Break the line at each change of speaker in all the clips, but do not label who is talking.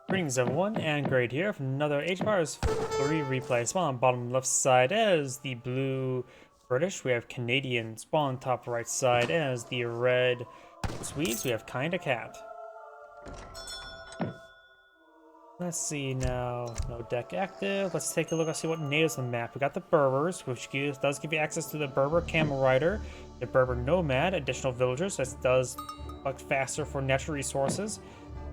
Greetings everyone, and Great here for another HBars 3 replay. Spawn on bottom left side as the blue British, we have Canadian. Spawn top right side as the red Swedes, we have KindaCat. Let's see now, no deck active. Let's take a look and see what natives on the map. We got the Berbers, which does give you access to the Berber Camel Rider, the Berber Nomad, additional villagers, that does collect faster for natural resources.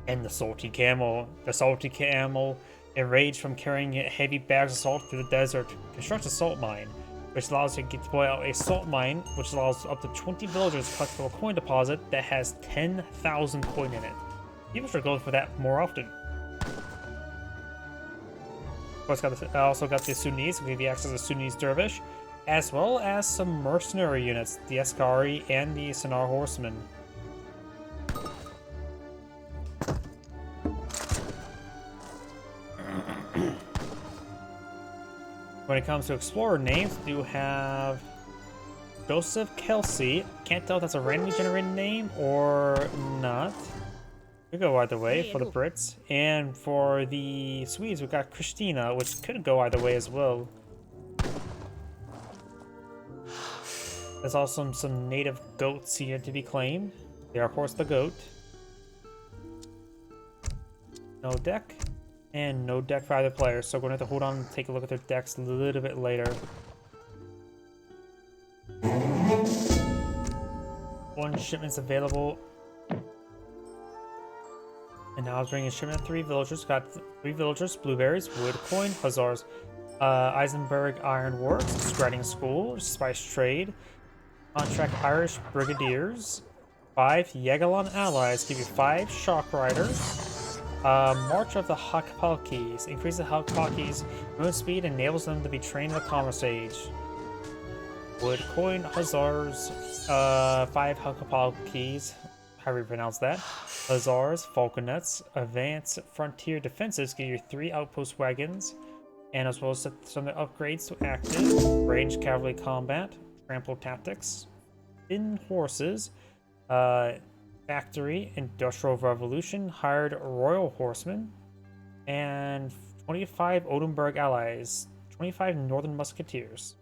And the Salty Camel. The Salty Camel, enraged from carrying heavy bags of salt through the desert, constructs a salt mine, which allows you to deploy out a salt mine, which allows up to 20 villagers to collect from a coin deposit that has 10,000 coin in it. People should go for that more often. Of course, I also got the Sunnis, who give you access to the Sunnis Dervish, as well as some mercenary units, the Askari and the Sonar Horsemen. When it comes to explorer names, we do have Joseph Kelsey. Can't tell if that's a randomly generated name or not. Could go either way for the Brits. And for the Swedes, we got Christina, which could go either way as well. There's also some native goats here to be claimed. They are, of course, the goat. No deck. And no deck for either player, so we're going to have to hold on and take a look at their decks a little bit later. One shipment's available. And now I was bringing a shipment of 3 villagers. Got 3 villagers, blueberries, wood, coin, hussars, Eisenberg Iron Works, Scratting School, Spice Trade, Contract Irish Brigadiers, 5 Yegalon Allies, give you 5 Shock Riders. March of the Hakapalkis. Increase the Hakapalkis' movement speed and enables them to be trained in the Commerce Age. Wood, coin, hussars, 5 Hakapalkis, however you pronounce that. Hussars, falconets, advanced frontier defenses give you 3 outpost wagons, and as well as some upgrades to active, range cavalry combat, trample tactics, thin horses, Factory, Industrial Revolution, hired Royal Horsemen, and 25 Oldenburg allies, 25 Northern Musketeers.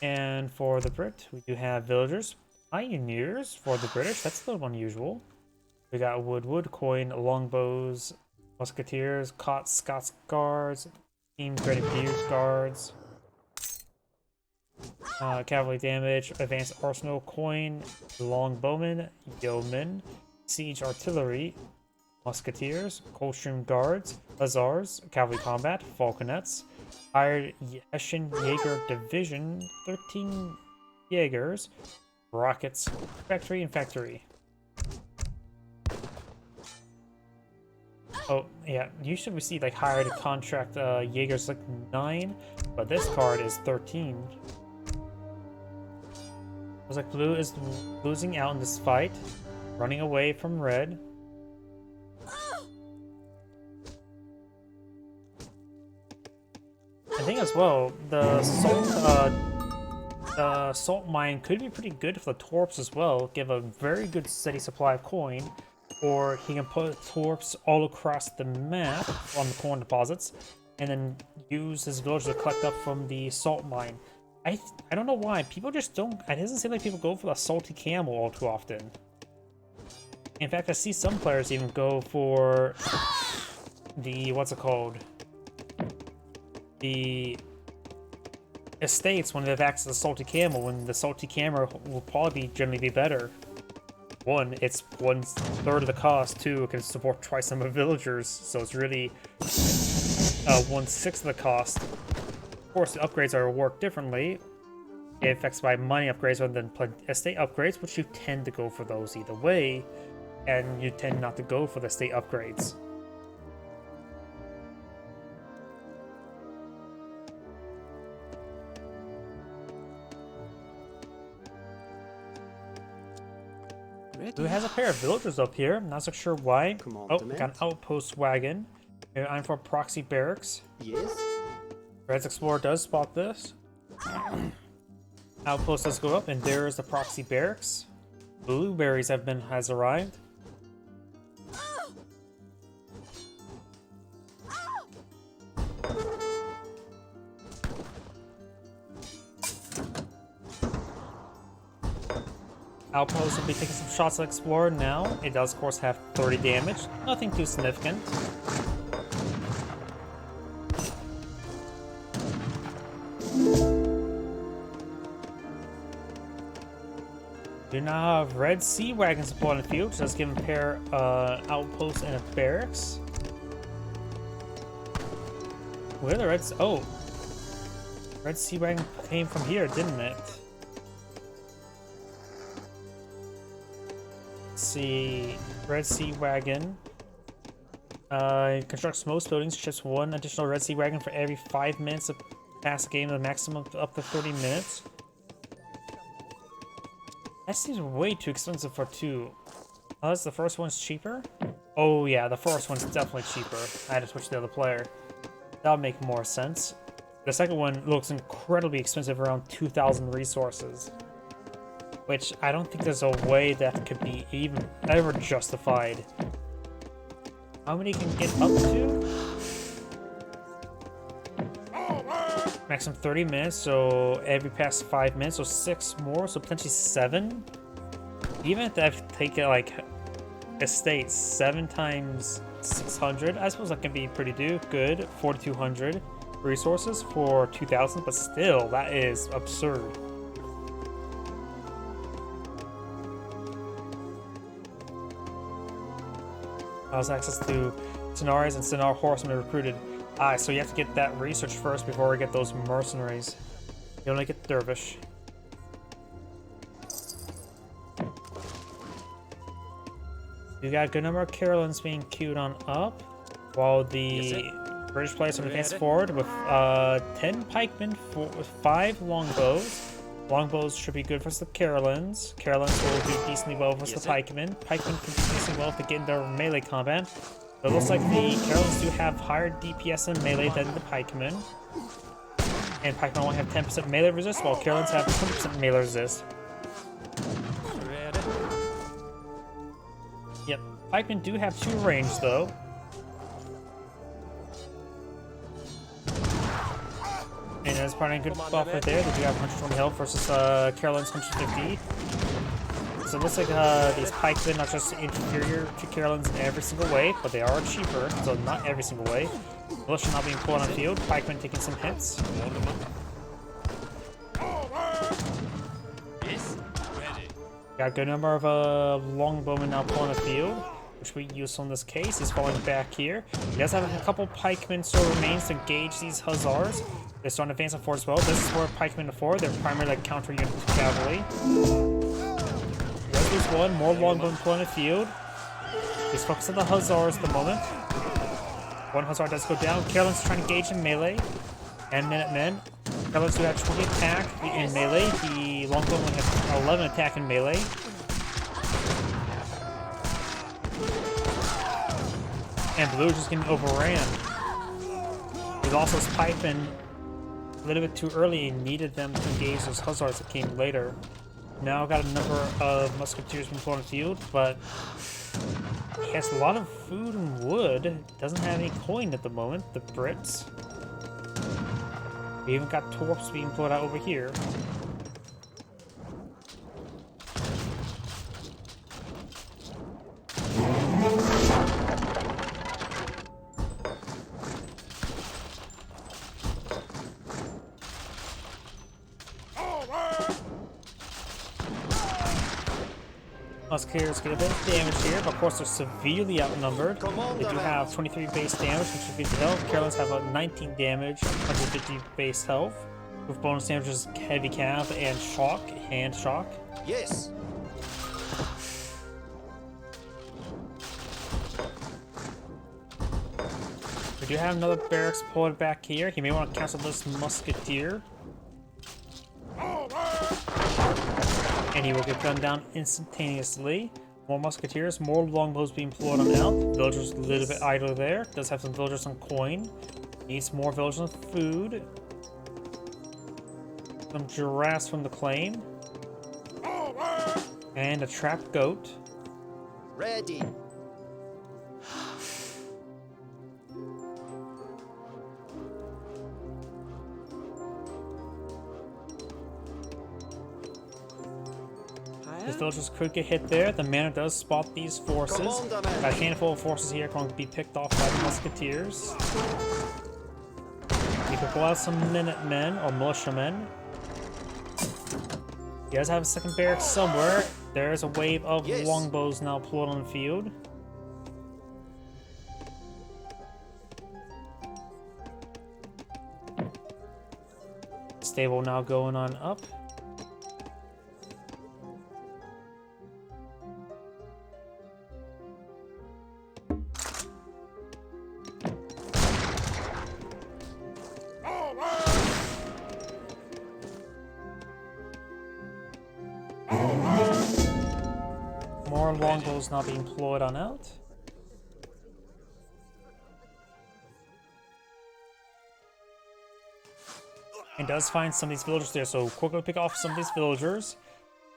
And for the Brit, we do have villagers, pioneers for the British. That's a little unusual. We got wood, coin, longbows, musketeers, Scots guards, team grenadiers guards. Cavalry damage, advanced arsenal, coin, longbowmen, yeomen, siege artillery, musketeers, Coldstream guards, hussars, cavalry combat, falconets, hired Hessian Jaeger division, 13 Jaegers, rockets, factory, and factory. Oh, yeah, usually we see like hired contract Jaegers like 9, but this card is 13. Looks like blue is losing out in this fight, running away from red. I think as well, the salt mine could be pretty good for the torps as well. Give a very good steady supply of coin, or he can put torps all across the map on the coin deposits, and then use his village to collect up from the salt mine. I don't know why. People just don't... It doesn't seem like people go for the Salty Camel all too often. In fact, I see some players even go for the... What's it called? The estates when they have access to the Salty Camel, when the Salty Camel will probably generally be better. 1, it's 1/3 of the cost. 2, it can support twice the number of villagers, so it's really 1/6 of the cost. Of course, the upgrades are worked differently. It affects by money upgrades rather than estate upgrades, which you tend to go for those either way, and you tend not to go for the estate upgrades. Who has a pair of villagers up here? Not so sure why. Oh, got an outpost wagon. I'm for proxy barracks. Yes. Red's Explorer does spot this. Outpost does go up, and there is the proxy barracks. Blueberries has arrived. Outpost will be taking some shots at Explorer now. It does, of course, have 30 damage. Nothing too significant. Do now have red sea wagons deployed on the field, which does give them a pair outposts and a barracks. Where are the reds? Oh, red sea wagon came from here, didn't it? Let's see, red sea wagon. Constructs most buildings. Ships one additional red sea wagon for every 5 minutes of past the game, the maximum up to 30 minutes. That seems way too expensive for two. Unless the first one's cheaper? Oh yeah, the first one's definitely cheaper. I had to switch to the other player. That would make more sense. The second one looks incredibly expensive, around 2,000 resources. Which I don't think there's a way that could be even ever justified. How many can get up to? Maximum 30 minutes, so every past 5 minutes, so 6 more, so potentially 7. Even if I take it like estate 7 times 600, I suppose that can be pretty good. 4,200 resources for 2,000, but still, that is absurd. Allows access to Sonaris and Sonar horsemen recruited. So you have to get that research first before we get those mercenaries. You only get Dervish. You got a good number of Carolines being queued on up, while the British players are advancing forward with 10 pikemen with 5 longbows. Longbows should be good versus the Carolines. Carolines will do decently well versus the pikemen. Pikemen can do decently well if they get into melee combat. It looks like the Carolines do have higher DPS in melee than the pikemen. And pikemen only have 10% melee resist, while Carolines have 20% melee resist. Yep, pikemen do have 2 range though. And there's probably a good buff right there. They do have 120 health versus Caroline's 150. So it looks like these pikemen are just inferior to Carolines in every single way, but they are cheaper, so not every single way. Militia not being pulled on the field, pikemen taking some hits. Got a good number of longbowmen now pulling the field, which we use on this case. He's falling back here. He does have a couple pikemen still remains to engage these hussars. They're starting to advance forward as well. This is where pikemen are for. They're primarily like counter unit to cavalry. There's one more longbowmen pulling the field. He's focused on the hussars at the moment. One hussar does go down. Carolyn's trying to engage in melee. And Minutemen. Carolyn's do have 20 attack in melee. The longbowmen have 11 attack in melee. And Blue just getting overran. He lost those pikemen a little bit too early and needed them to engage those hussars that came later. Now got a number of musketeers from the field, but he has a lot of food and wood. Doesn't have any coin at the moment, the Brits. We even got torps being pulled out over here. Musketeers get a bit of damage here, but of course they're severely outnumbered. They do have 23 base damage, 150 health. Carolines have a 19 damage, 150 base health. With bonus damages, heavy cav and shock, hand shock.
Yes.
We do have another barracks pulled back here. He may want to cancel this musketeer. And he will get gunned down instantaneously. More musketeers, more longbows being pulled on out. Villagers a little bit idle there. Does have some villagers on coin. Needs more villagers on food. Some giraffes from the claim. And a trapped goat.
Ready.
His villagers could get hit there. The mana does spot these forces. A handful of forces here going to be picked off by the musketeers. You could pull out some minutemen or militiamen. He does have a second barracks somewhere. There's a wave of longbows now pulled on the field. Stable now going on up. More longbows now being deployed on out. And does find some of these villagers there, so quickly pick off some of these villagers.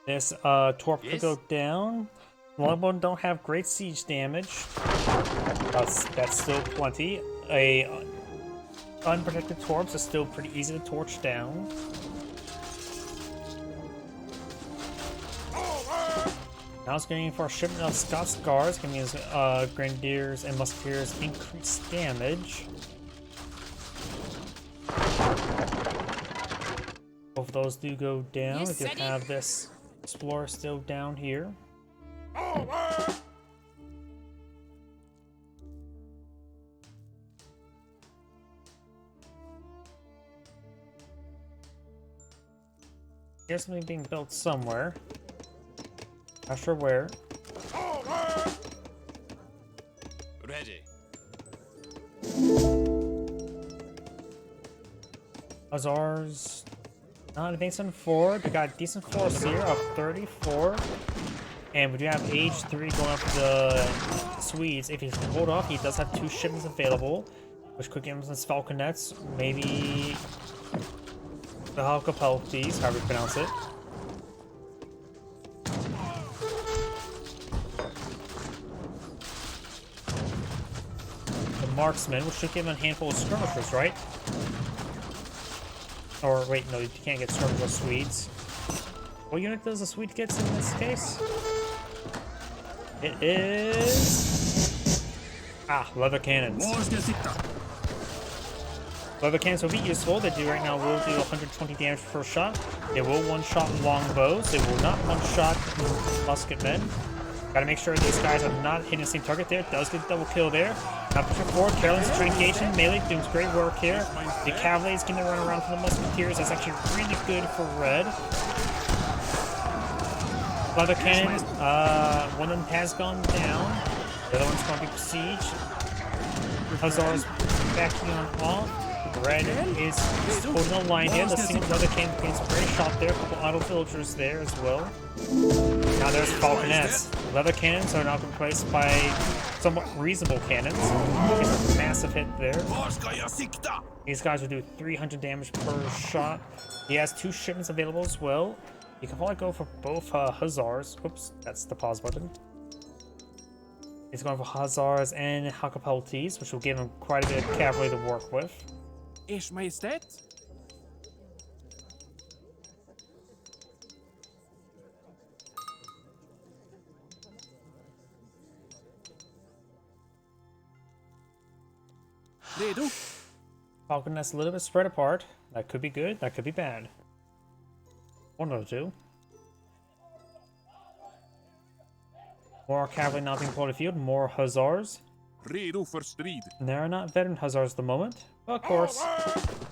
This torp could go down. Longbow don't have great siege damage. That's still plenty. Unprotected torps are still pretty easy to torch down. Now it's going for a shipment of Scots Guards, giving his Grenadiers and Musketeers increased damage. Both of those do go down. We do have this Explorer still down here. Here's something being built somewhere. Not sure where.
Ready.
Hussars not advancing forward. We got decent force here of 34. And we do have age 3 going up for the Swedes. If he can hold off, he does have 2 shipments available, which could give him some falconets, maybe the Halkapeltes, however you pronounce it. Marksman, which should give him a handful of skirmishers, right? Or wait, no, you can't get skirmishers Swedes. What unit does the Swede get in this case? It is leather cannons. Leather cannons will be useful. They do right now will do 120 damage per shot. They will one-shot longbows. They will not one-shot musketmen. Gotta make sure these guys are not hitting the same target there. Does get a double kill there. Now pushing forward, Carolyn's trying to engage him. Melee doing great work here. The cavalry is going to run around for the musketeers. That's actually really good for red. Leather cannon, one of them has gone down. The other one's going to be besieged. Hussars backing on off. Red is holding the line here. The single leather cannon gets a great shot there. A couple auto villagers there as well. Now there's falconets. Leather cannons are now replaced by somewhat reasonable cannons. It's a massive hit there. These guys will do 300 damage per shot. He has 2 shipments available as well. You can probably go for both Hussars. Oops, that's the pause button. He's going for Hussars and Halkapeltes, which will give him quite a bit of cavalry to work with.
Ers Majestät? Redo?
Falcon that's a little bit spread apart. That could be good, that could be bad. One of the two. More cavalry now being pulled to the field, more Hussars.
Redo for strid.
And there are not veteran Hussars at the moment. But of course,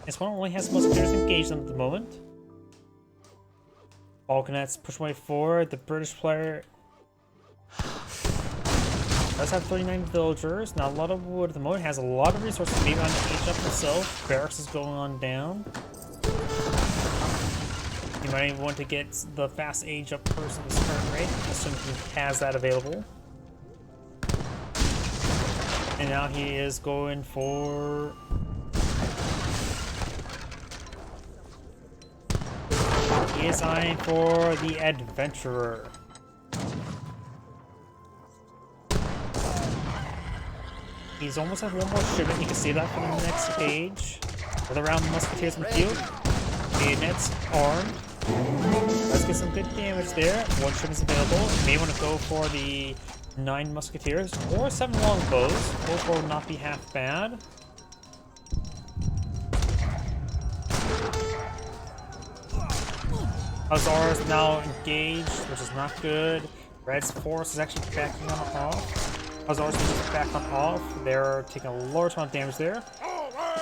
this one only has musketeers engaged them at the moment. Falconets push way forward. The British player does have 39 villagers. Not a lot of wood at the moment. Has a lot of resources. Maybe on the age up himself. Barracks is going on down. You might even want to get the fast age up person at this current rate, assuming he has that available. And now he is going for... He is eyeing for the Adventurer. He's almost at one more shipment. You can see that from the next page. With around musketeers in the field. Bayonets armed. That's get some good damage there. One ship is available. You may want to go for the 9 musketeers or 7 longbows. Both will not be half bad. Hussar is now engaged, which is not good. Red's force is actually backing on off. Hussars are just back on off. They're taking a large amount of damage there.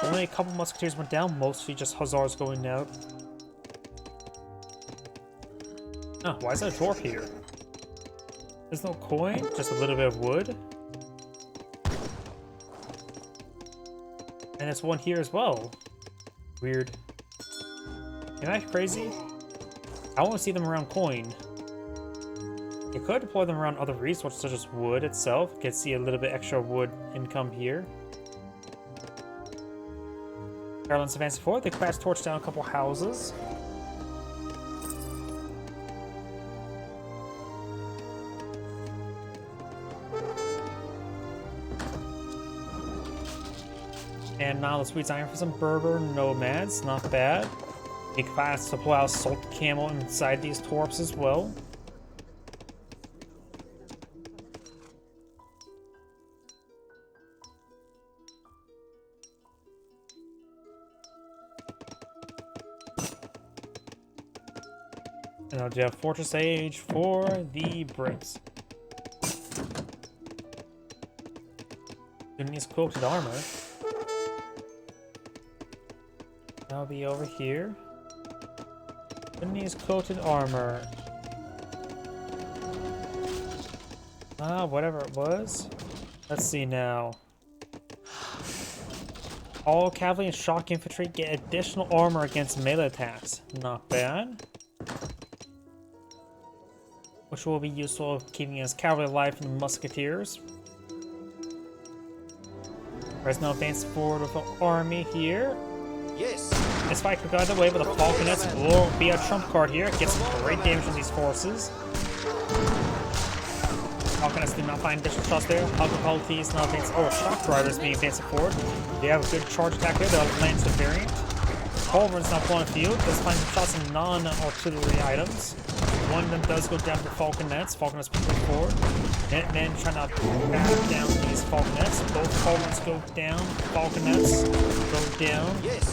Only a couple musketeers went down, mostly just Hussars going out. Oh, why is there a dwarf here? There's no coin, just a little bit of wood. And there's one here as well. Weird. Am I crazy? I want to see them around coin. You could deploy them around other resources such as wood itself. You can see a little bit extra wood income here. Carolyn's advancing forward. They fast torch down a couple houses. And now the sweet time for some Berber nomads. Not bad. Big fast supply of salt camel inside these torps as well. And now do you have Fortress Age for the Brits. Who needs quilted armor? That'll be over here. Who needs quilted armor? Whatever it was. Let's see now. All cavalry and shock infantry get additional armor against melee attacks. Not bad. Which will be useful keeping his cavalry alive from the musketeers. There's no advance forward with an army here.
Yes.
This fight could go either way, but the Falconets will be a trump card here. Get some great damage from these forces. Falconets do not find additional shots there. Alcohol is not advanced. Oh, Shock Riders being advanced forward. They have a good charge attack there. They'll land the variant. Culverin's not blowing field. Does find some shots in non-artillery items. One of them does go down to Falconets. Falconets pushing forward. Minutemen trying to back down these Falconets. Both Culverins go down. Falconets go down.
Yes.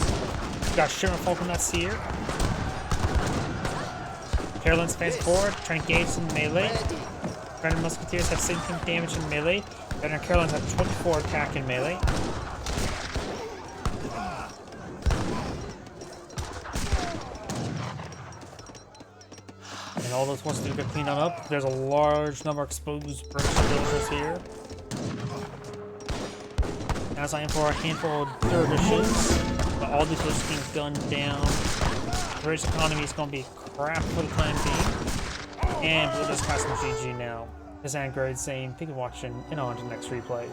Got Shimmer Falconets here. Carolyn's advanced forward. Trying to engage in melee. Veteran Musketeers have 17 damage in melee. Veteran Carolyn's have 24 attack in melee. And all those forces do get cleaned on up. There's a large number of exposed British villagers here. As I am for a handful of dervishes, but all these villagers being gunned down. The British economy is going to be crap for the time being. And we'll just pass some GG now. This is Angrade saying, thank you for watching, and on to the next replay.